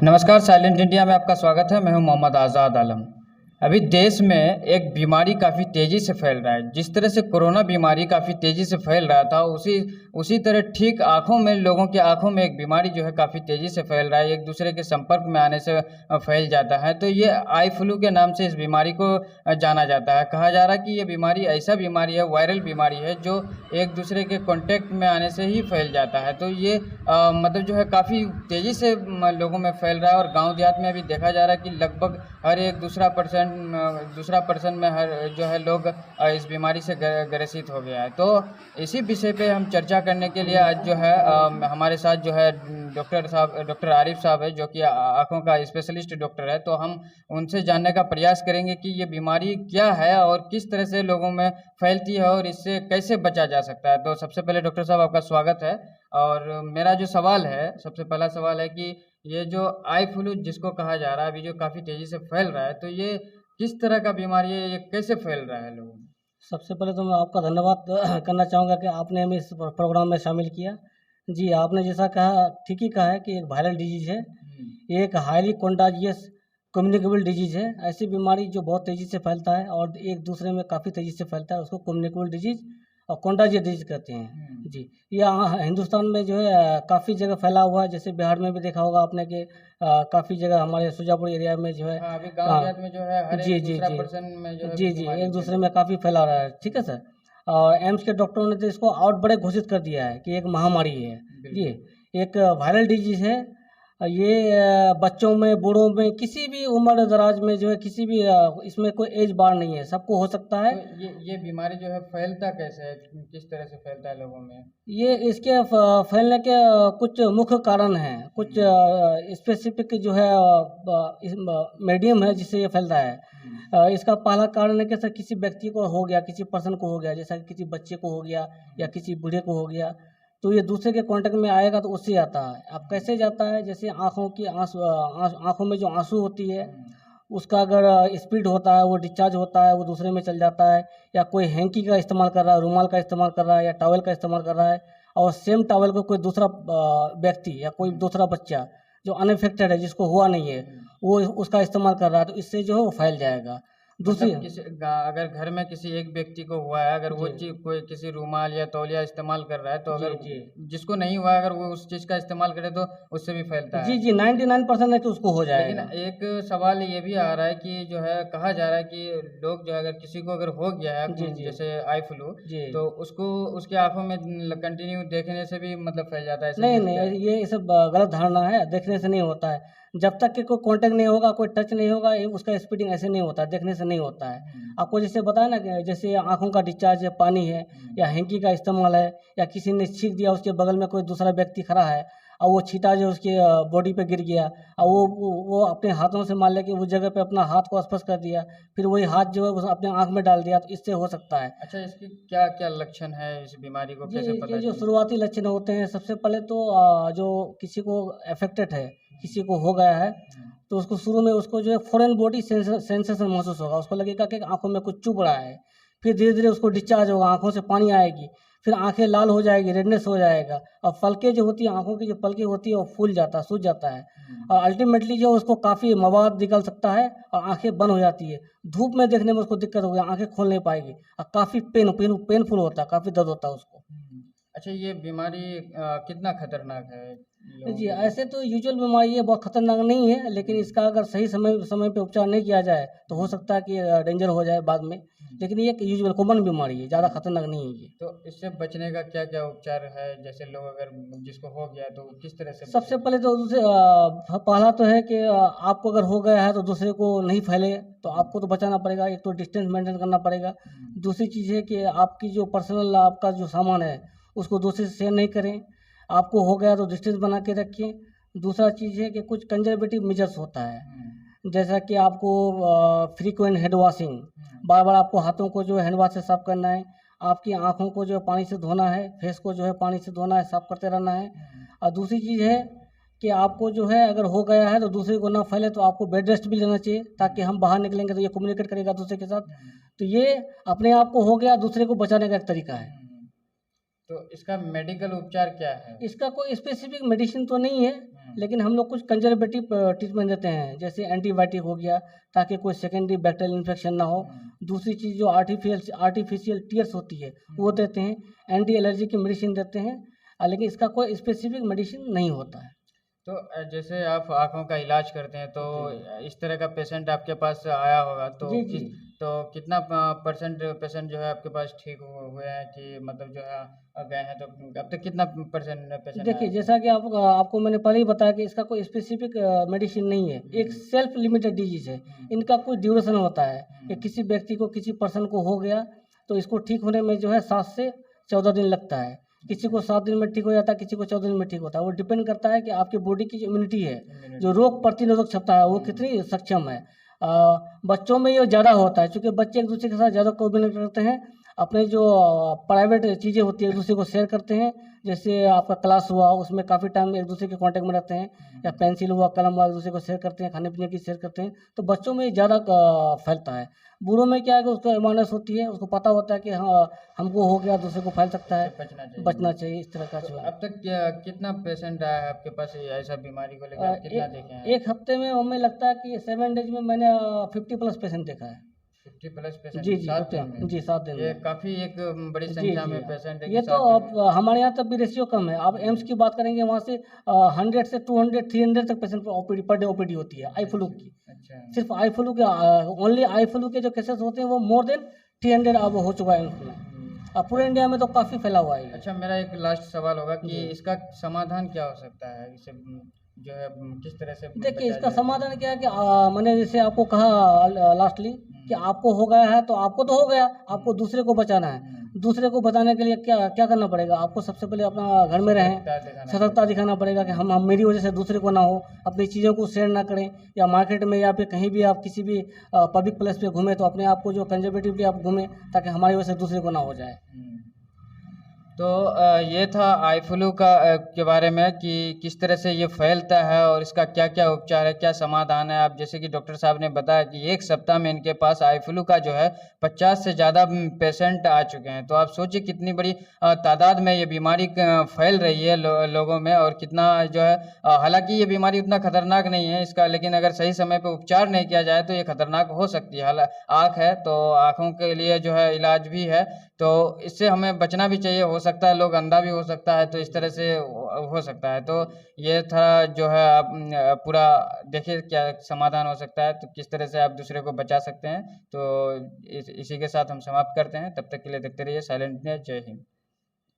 नमस्कार, silent India में आपका स्वागत है। मैं हूं मोहम्मद आज़ाद आलम। अभी देश में एक बीमारी काफ़ी तेज़ी से फैल रहा है। जिस तरह से कोरोना बीमारी काफ़ी तेज़ी से फैल रहा था, उसी तरह ठीक आँखों में, लोगों की आँखों में एक बीमारी जो है काफ़ी तेज़ी से फैल रहा है। एक दूसरे के संपर्क में आने से फैल जाता है। तो ये आई फ्लू के नाम से इस बीमारी को जाना जाता है। कहा जा रहा है कि ये बीमारी ऐसा बीमारी है, वायरल बीमारी है, जो एक दूसरे के कॉन्टैक्ट में आने से ही फैल जाता है। तो ये मतलब जो है काफ़ी तेज़ी से लोगों में फैल रहा है। और गाँव देहात में अभी देखा जा रहा है कि लगभग हर एक दूसरा पर्सन में हर जो है लोग इस बीमारी से ग्रसित हो गया है। तो इसी विषय पे हम चर्चा करने के लिए आज जो है हमारे साथ जो है डॉक्टर आरिफ साहब है, जो कि आँखों का स्पेशलिस्ट डॉक्टर है। तो हम उनसे जानने का प्रयास करेंगे कि ये बीमारी क्या है और किस तरह से लोगों में फैलती है और इससे कैसे बचा जा सकता है। तो सबसे पहले डॉक्टर साहब, आपका स्वागत है। और मेरा जो सवाल है, सबसे पहला सवाल है कि ये जो आई फ्लू जिसको कहा जा रहा है, अभी जो काफ़ी तेज़ी से फैल रहा है, तो ये किस तरह का बीमारी है, ये कैसे फैल रहा है लोगों में? सबसे पहले तो मैं आपका धन्यवाद करना चाहूँगा कि आपने हमें इस प्रोग्राम में शामिल किया। जी, आपने जैसा कहा ठीक ही कहा है कि एक वायरल डिजीज़ है। ये एक हाईली कंटाजियस कम्युनिकेबल डिजीज़ है। ऐसी बीमारी जो बहुत तेज़ी से फैलता है और एक दूसरे में काफ़ी तेज़ी से फैलता है, उसको कम्युनिकेबल डिजीज़ और कंटाजियस डिजीज़ कहते हैं। जी, ये हिंदुस्तान में जो है काफ़ी जगह फैला हुआ है। जैसे बिहार में भी देखा होगा आपने कि काफ़ी जगह हमारे सुजापुर एरिया में जो है हाँ, अभी गाँव देहात में जो है हर जी, एक जी, दूसरा जी। पर्सन में जो है जी, जी, बीमारी एक फैल दूसरे रही में काफ़ी फैला रहा है, ठीक है सर। और एम्स के डॉक्टरों ने तो इसको आउटब्रेक घोषित कर दिया है कि एक महामारी है। है। जी, बिल्कुल। एक वायरल डिजीज़ है। ये बच्चों में, बूढ़ों में, किसी भी उम्र-दराज में जो है किसी भी इसमें कोई एज बार नहीं है, सबको हो सकता है। तो ये बीमारी जो है फैलता कैसे है? किस तरह से फैलता है लोगों में? ये इसके फैलने के कुछ मुख्य कारण हैं, कुछ हुँ, स्पेसिफिक जो है इस मीडियम है जिससे ये फैलता है। हुँ, इसका पहला कारण है कि सर किसी व्यक्ति को हो गया, किसी पर्सन को हो गया, जैसा कि किसी बच्चे को हो गया या हुँ, किसी बूढ़े को हो गया, तो ये दूसरे के कॉन्टैक्ट में आएगा तो उससे आता है। अब कैसे जाता है? जैसे आँखों में जो आँसू होती है, हुँ, उसका अगर स्पीड होता है, वो डिस्चार्ज होता है, वो दूसरे में चल जाता है। या कोई हैंकी का इस्तेमाल कर रहा है, रुमाल का इस्तेमाल कर रहा है या टॉवल का इस्तेमाल कर रहा है और सेम टॉवल को कोई दूसरा व्यक्ति या कोई हुँ, दूसरा बच्चा जो अनअफेक्टेड है, जिसको हुआ नहीं है, हुँ। वो उसका इस्तेमाल कर रहा है, तो इससे जो है वो फैल जाएगा। दूसरी मतलब अगर घर में किसी एक व्यक्ति को हुआ है, अगर वो जी, चीज़ कोई किसी रुमाल या तौलिया इस्तेमाल कर रहा है, तो जी, अगर जी। जिसको नहीं हुआ है, अगर वो उस चीज़ का इस्तेमाल करे तो उससे भी फैलता जी, है। जी, 99% है कि उसको हो लेकिन जाएगा। एक सवाल ये भी आ रहा है कि जो है कहा जा रहा है कि लोग जो है, अगर किसी को अगर हो गया है जी, जी, जैसे आई फ्लू, जी। तो उसको उसकी आँखों में कंटिन्यू देखने से भी मतलब फैल जाता है, ऐसा नहीं, न्यूज़ क्या नहीं, है? ये सब गलत धारणा है, देखने से नहीं होता है। जब तक कि कोई कॉन्टैक्ट नहीं होगा, कोई टच नहीं होगा, ये उसका स्पीडिंग ऐसे नहीं होता है, देखने से नहीं होता है। हुँ, आपको जैसे बताया ना कि जैसे आँखों का डिस्चार्ज है, पानी है हुँ, या हैंकी का इस्तेमाल है या किसी ने छींक दिया, उसके बगल में कोई दूसरा व्यक्ति खड़ा है और वो छींटा जो उसके बॉडी पे गिर गया और हुँ। वो अपने हाथों से मान लें कि उस जगह पे अपना हाथ को स्पर्श कर दिया, फिर वही हाथ जो है वो अपने आँख में डाल दिया, तो इससे हो सकता है। अच्छा, इसकी क्या-क्या लक्षण है? इस बीमारी को जी, कैसे ये पता जो चले? शुरुआती लक्षण होते हैं, सबसे पहले तो जो किसी को अफ़ेक्टेड है, किसी को हो गया है, हुँ, तो उसको शुरू में उसको जो है फ़ॉरेन बॉडी सेंसेशन महसूस होगा। उसको लगेगा कि आँखों में कुछ चुभ रहा है। फिर धीरे-धीरे उसको डिस्चार्ज होगा, आँखों से पानी आएगी, फिर आँखें लाल हो जाएगी, रेडनेस हो जाएगा और पलकें जो होती हैं, आँखों की जो पलकें होती है, वो फूल जाता है, सूज जाता है हुँ, और अल्टीमेटली जो उसको काफ़ी मवाद निकल सकता है और आँखें बंद हो जाती है। धूप में देखने में उसको दिक्कत होगी, आँखें खोल नहीं पाएगी और काफ़ी पेनफुल होता है, काफ़ी दर्द होता है उसको। हुँ। अच्छा, ये बीमारी कितना खतरनाक है लोगों जी, के लिए? ऐसे तो यूजुअल बीमारी है, बहुत खतरनाक नहीं है, लेकिन हुँ, इसका अगर सही समय समय पे उपचार नहीं किया जाए, तो हो हुँ, सकता है कि डेंजर हो जाए बाद में। हुँ, लेकिन ये एक यूजुअल कॉमन बीमारी है, ज़्यादा हुँ। खतरनाक नहीं है ये। तो इससे बचने का क्या-क्या उपचार है? जैसे लोग अगर जिसको हो गया तो किस तरह से सबसे बचें? पहले तो उसे पहला तो है कि आपको अगर हो गया है तो दूसरे को नहीं फैले, तो हुँ, आपको तो बचाना पड़ेगा, एक तो डिस्टेंस मेंटेन करना पड़ेगा। हुँ, दूसरी चीज़ है कि आपकी जो पर्सनल आपका जो सामान है, उसको दूसरे से शेयर नहीं करें। आपको हो गया तो डिस्टेंस बना के रखें। दूसरा चीज़ है कि कुछ कंज़र्वेटिव मेजर्स होता है। हुँ, जैसा कि आपको फ्रीक्वेंट हैंड वॉशिंग, हुँ, बार-बार आपको हाथों को जो है हैंड वॉश से साफ़ करना है, आपकी आँखों को जो है पानी से धोना है, फेस को जो है पानी से धोना है, साफ़ करते रहना है। हुँ, और दूसरी चीज़ है कि आपको जो है अगर हो गया है तो दूसरे को ना फैले तो आपको बेड रेस्ट भी लेना चाहिए, ताकि हुँ, हम बाहर निकलेंगे तो ये कम्युनिकेट करेगा दूसरे के साथ। हुँ, तो ये अपने आप को हो गया, दूसरे को बचाने का एक तरीका है। हुँ। तो इसका मेडिकल उपचार क्या है? इसका कोई स्पेसिफिक मेडिसिन तो नहीं है, लेकिन हम लोग कुछ कंजर्वेटिव ट्रीटमेंट देते हैं, जैसे एंटीबायोटिक हो गया, ताकि कोई सेकेंडरी बैक्टीरियल इन्फेक्शन ना हो। दूसरी चीज़ जो आर्टिफिशियल टीयर्स होती है वो देते हैं, एंटी एलर्जी की मेडिसिन देते हैं, लेकिन इसका कोई स्पेसिफिक मेडिसिन नहीं होता है। तो जैसे आप आँखों का इलाज करते हैं तो इस तरह का पेशेंट आपके पास आया होगा तो जी, जी। कितना परसेंट पेशेंट जो है आपके पास ठीक हुए हैं कि मतलब जो है गए हैं तो अब तक कितना परसेंट पेशेंट देखिए, आया? जैसा कि आपको मैंने पहले ही बताया कि इसका कोई स्पेसिफिक मेडिसिन नहीं है, एक सेल्फ लिमिटेड डिजीज़ है। इनका कुछ ड्यूरेशन होता है कि किसी व्यक्ति को, किसी पर्सन को हो गया तो इसको ठीक होने में जो है 7 से 14 दिन लगता है। किसी को 7 दिन में ठीक हो जाता है, किसी को 14 दिन में ठीक होता है। वो डिपेंड करता है कि आपकी बॉडी की जो इम्यूनिटी है, जो रोग प्रतिरोधक क्षमता है, वो कितनी सक्षम है। अ, बच्चों में ये ज़्यादा होता है, चूँकि बच्चे एक-दूसरे के साथ ज़्यादा कोऑर्डिनेट करते हैं, अपने जो प्राइवेट चीज़ें होती हैं एक-दूसरे को शेयर करते हैं। जैसे आपका क्लास हुआ, उसमें काफ़ी टाइम एक-दूसरे के कॉन्टैक्ट में रहते हैं, या पेंसिल हुआ, कलम हुआ, एक-दूसरे को शेयर करते हैं, खाने-पीने की शेयर करते हैं, तो बच्चों में ज़्यादा फैलता है। बूढ़ों में क्या है कि उसको अवेयरनेस होती है, उसको पता होता है कि हाँ, हमको हो गया, दूसरे को फैल सकता है, बचना चाहिए, इस तरह का तो जो है। अब तक कितना पेशेंट आया है आपके पास ये ऐसा बीमारी को लेकर आप कितना देखे हैं? एक हफ्ते में हमें लगता है कि 7 डेज़ में मैंने 50 प्लस पेशेंट देखा है। 50 प्लस पेशेंट जी, जी, 7 50 दिन में? जी, 7 दिन ये में। काफ़ी एक बड़ी जी, संख्या जी। में पेशेंट है ये कि तो 7 दिन अब में। हमारे यहाँ तक भी रेशियो कम है। आप एम्स की बात करेंगे, वहाँ से 100 से 200, 300 तक patient OPD per day OPD होती है, आई फ्लू की। अच्छा। सिर्फ आई फ्लू के ओनली आई फ्लू के जो केसेस होते हैं वो मोर देन 300 अब हो चुका है एम्स में। अब पूरे इंडिया में तो काफ़ी फैला हुआ है ये। अच्छा, मेरा एक लास्ट सवाल होगा कि जी। इसका समाधान क्या हो सकता है? इसे जो है किस तरह से देखिए, बचा इसका जाए? समाधान क्या है कि मैंने जैसे आपको कहा लास्टली कि आपको हो गया है तो आपको तो हो गया, आपको दूसरे को बचाना है। दूसरे को बचाने के लिए क्या क्या करना पड़ेगा? आपको सबसे पहले अपना घर में रहें, सतर्कता दिखाना पड़ेगा कि हम मेरी वजह से दूसरे को ना हो, अपनी चीज़ों को शेयर ना करें, या मार्केट में या फिर कहीं भी आप किसी भी पब्लिक प्लेस पे घूमें तो अपने आप को जो कंजर्वेटिवली आप घूमें, ताकि हमारी वजह से दूसरे को ना हो जाए। तो ये था आई फ्लू का के बारे में कि किस तरह से ये फैलता है और इसका क्या-क्या उपचार है, क्या समाधान है। आप जैसे कि डॉक्टर साहब ने बताया कि 1 सप्ताह में इनके पास आई फ्लू का जो है 50 से ज़्यादा पेशेंट आ चुके हैं। तो आप सोचिए कितनी बड़ी तादाद में ये बीमारी फैल रही है लोगों में और कितना जो है हालाँकि ये बीमारी उतना खतरनाक नहीं है इसका, लेकिन अगर सही समय पे उपचार नहीं किया जाए तो ये खतरनाक हो सकती है। आँख है तो आँखों के लिए जो है इलाज भी है, तो इससे हमें बचना भी चाहिए। हो सकता है लोग अंधा भी हो सकता है, तो इस तरह से हो सकता है। तो ये था जो है आप पूरा देखिए क्या समाधान हो सकता है, तो किस तरह से आप दूसरे को बचा सकते हैं। तो इसी के साथ हम समाप्त करते हैं। तब तक के लिए देखते रहिए साइलेंट न्यूज़। जय हिंद।